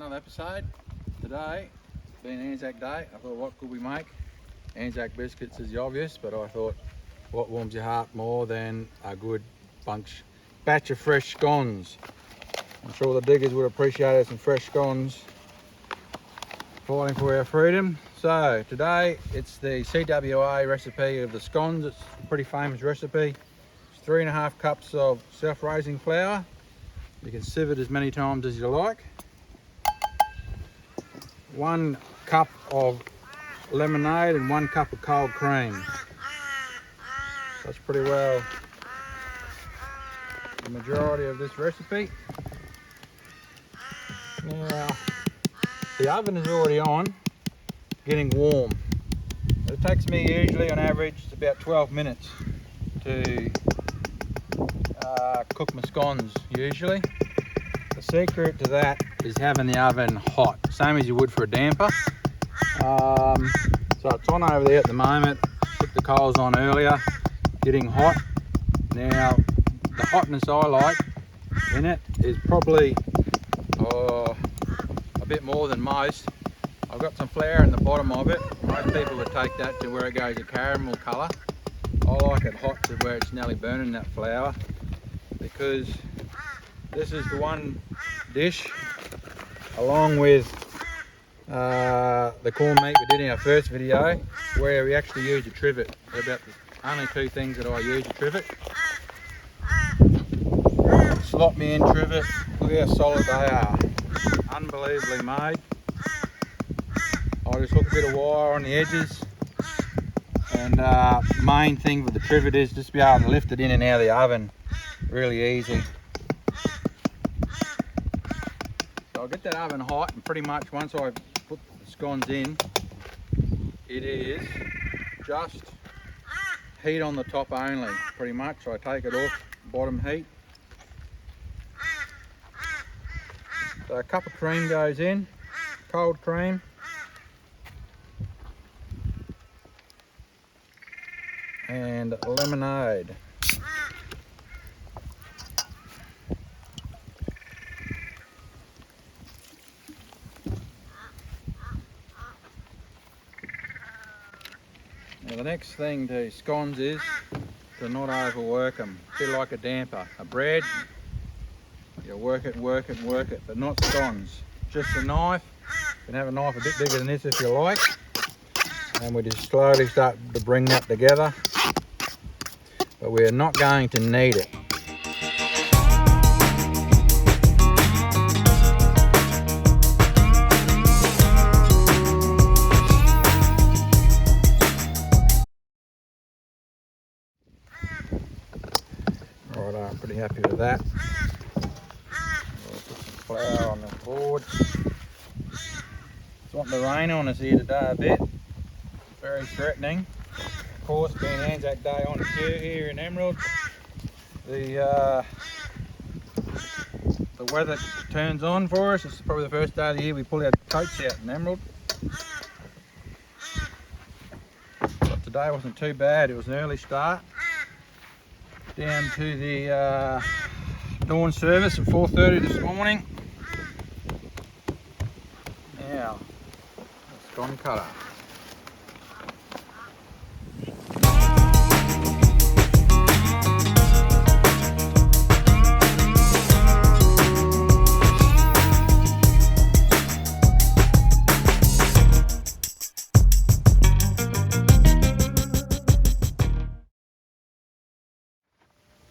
another episode. Today, it's been Anzac Day. I thought, what could we make? Anzac biscuits is the obvious, but I thought, what warms your heart more than a good batch of fresh scones? I'm sure the diggers would appreciate some fresh scones fighting for our freedom. So today, it's the CWA recipe of the scones. It's a pretty famous recipe. It's 3.5 cups of self-raising flour. You can sieve it as many times as you like. 1 cup of lemonade and 1 cup of cold cream. That's pretty well the majority of this recipe. Now, the oven is already on, getting warm. It takes me usually on average it's about 12 minutes to cook my scones usually. The secret to that is having the oven hot, same as you would for a damper. So it's on over there at the moment. Put the coals on earlier, getting hot. Now the hotness I like in it is probably a bit more than most. I've got some flour in the bottom of it. Most people would take that to where it goes a caramel colour. I like it hot to where it's nearly burning that flour, because this is the one dish, along with the corned meat we did in our first video, where we actually use a trivet. They're about the only 2 things that I use a trivet. Slot me in trivet. Look how solid they are. Unbelievably made. I'll just hook a bit of wire on the edges, and main thing with the trivet is just be able to lift it in and out of the oven really easy. So I'll get that oven hot, and pretty much once I put the scones in, it is just heat on the top only, pretty much. So I take it off bottom heat. So a cup of cream goes in, cold cream. And lemonade. Now the next thing to scones is to not overwork them. A bit like a damper. A bread, you work it, but not scones. Just a knife. You can have a knife a bit bigger than this if you like. And we just slowly start to bring that together. But we're not going to knead it. Right, I'm pretty happy with that. I'll put some flour on the board. It's wanting to rain on us here today a bit. Very threatening. Of course, being Anzac Day on cue here in Emerald, the weather turns on for us. It's probably the first day of the year we pull our coats out in Emerald. But today wasn't too bad. It was an early start down to the dawn service at 4:30 this morning. Now, it's gone cutter.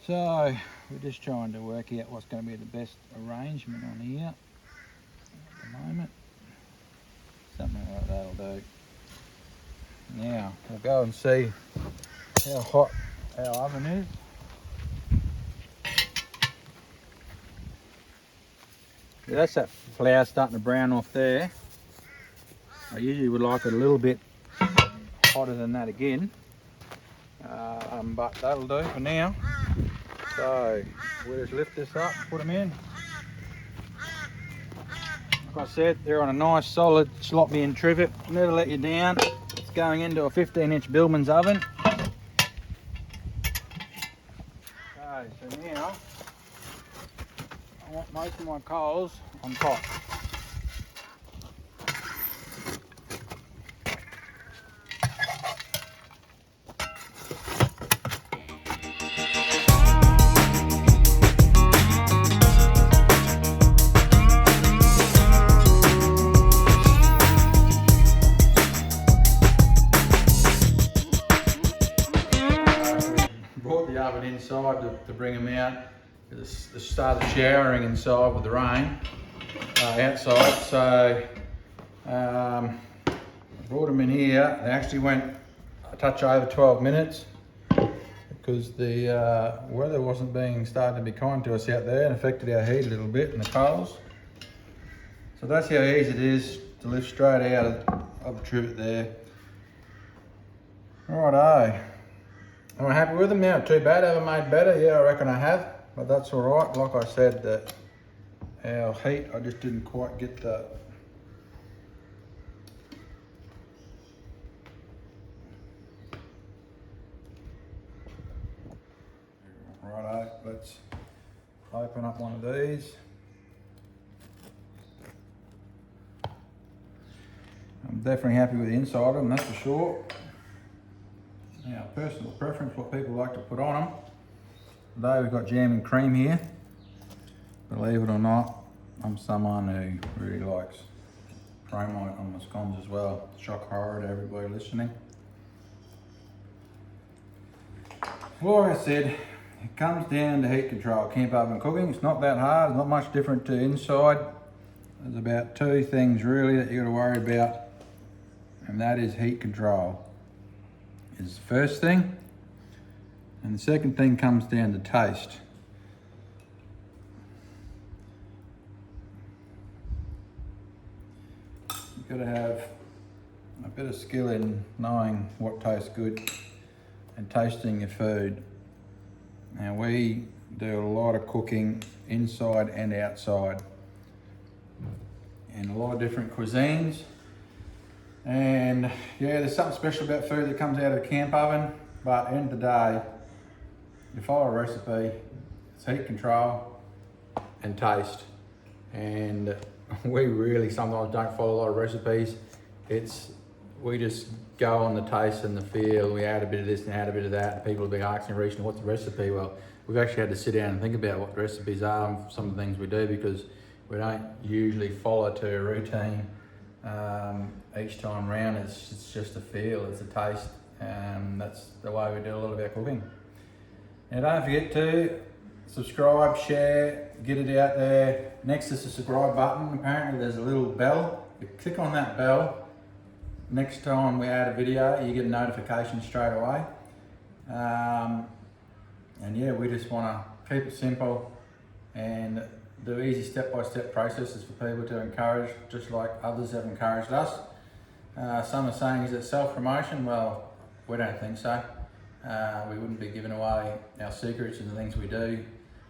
So we're just trying to work out what's going to be the best arrangement on here at the moment. Something like that'll do. Now we'll go and see how hot our oven is. Yeah, that's that flour starting to brown off there. I usually would like it a little bit hotter than that again, but that'll do for now. So we'll just lift this up, put them in. Like I said, they're on a nice solid slot me in trivet. Never let you down. It's going into a 15-inch Billman's oven. Okay, so now I want most of my coals on top. bring them out. It's started showering inside with the rain outside, so I brought them in here. They actually went a touch over 12 minutes because the weather wasn't starting to be kind to us out there and affected our heat a little bit in the coals. So that's how easy it is to lift straight out of the trivet there. Righto. Am I happy with them? Now, too bad. Have I made better? Yeah, I reckon I have, but that's all right. Like I said, our heat, I just didn't quite get the righto. Let's open up one of these. I'm definitely happy with the inside of them, that's for sure. Now, personal preference, what people like to put on them. Today we've got jam and cream here. Believe it or not, I'm someone who really likes cream on my scones as well. Shock horror to everybody listening. Like I said, it comes down to heat control, camp oven cooking. It's not that hard, it's not much different to inside. There's about two things really that you got to worry about, and that is heat control is the first thing, and the second thing comes down to taste. You've got to have a bit of skill in knowing what tastes good and tasting your food. Now, we do a lot of cooking inside and outside in a lot of different cuisines. And yeah, there's something special about food that comes out of a camp oven, but at the end of the day, you follow a recipe, it's heat control and taste. And we really sometimes don't follow a lot of recipes. We just go on the taste and the feel. We add a bit of this and add a bit of that. And people will be asking recently, what's the recipe? Well, we've actually had to sit down and think about what the recipes are and some of the things we do, because we don't usually follow to a routine. Each time round, it's just a feel, it's a taste, and that's the way we do a lot of our cooking. Now, don't forget to subscribe, share, get it out there. Next is the subscribe button. Apparently there's a little bell. You click on that bell. Next time we add a video, you get a notification straight away. And yeah, we just want to keep it simple and do easy step-by-step processes for people to encourage, just like others have encouraged us. Some are saying, is it self-promotion? Well, we don't think so. We wouldn't be giving away our secrets and the things we do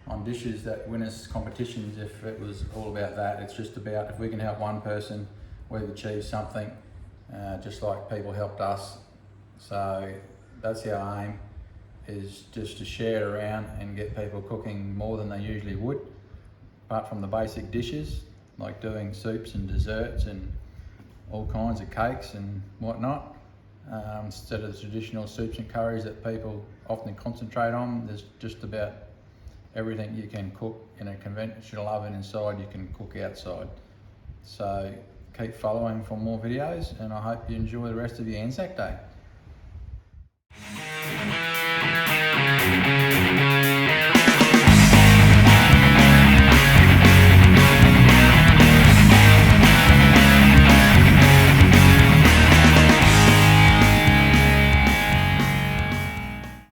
on dishes that win us competitions if it was all about that. It's just about if we can help one person, we've achieved something, just like people helped us. So that's our aim, is just to share it around and get people cooking more than they usually would. Apart from the basic dishes, like doing soups and desserts and all kinds of cakes and whatnot, instead of the traditional soups and curries that people often concentrate on, there's just about everything you can cook in a conventional oven inside, you can cook outside. So keep following for more videos, and I hope you enjoy the rest of your Anzac Day.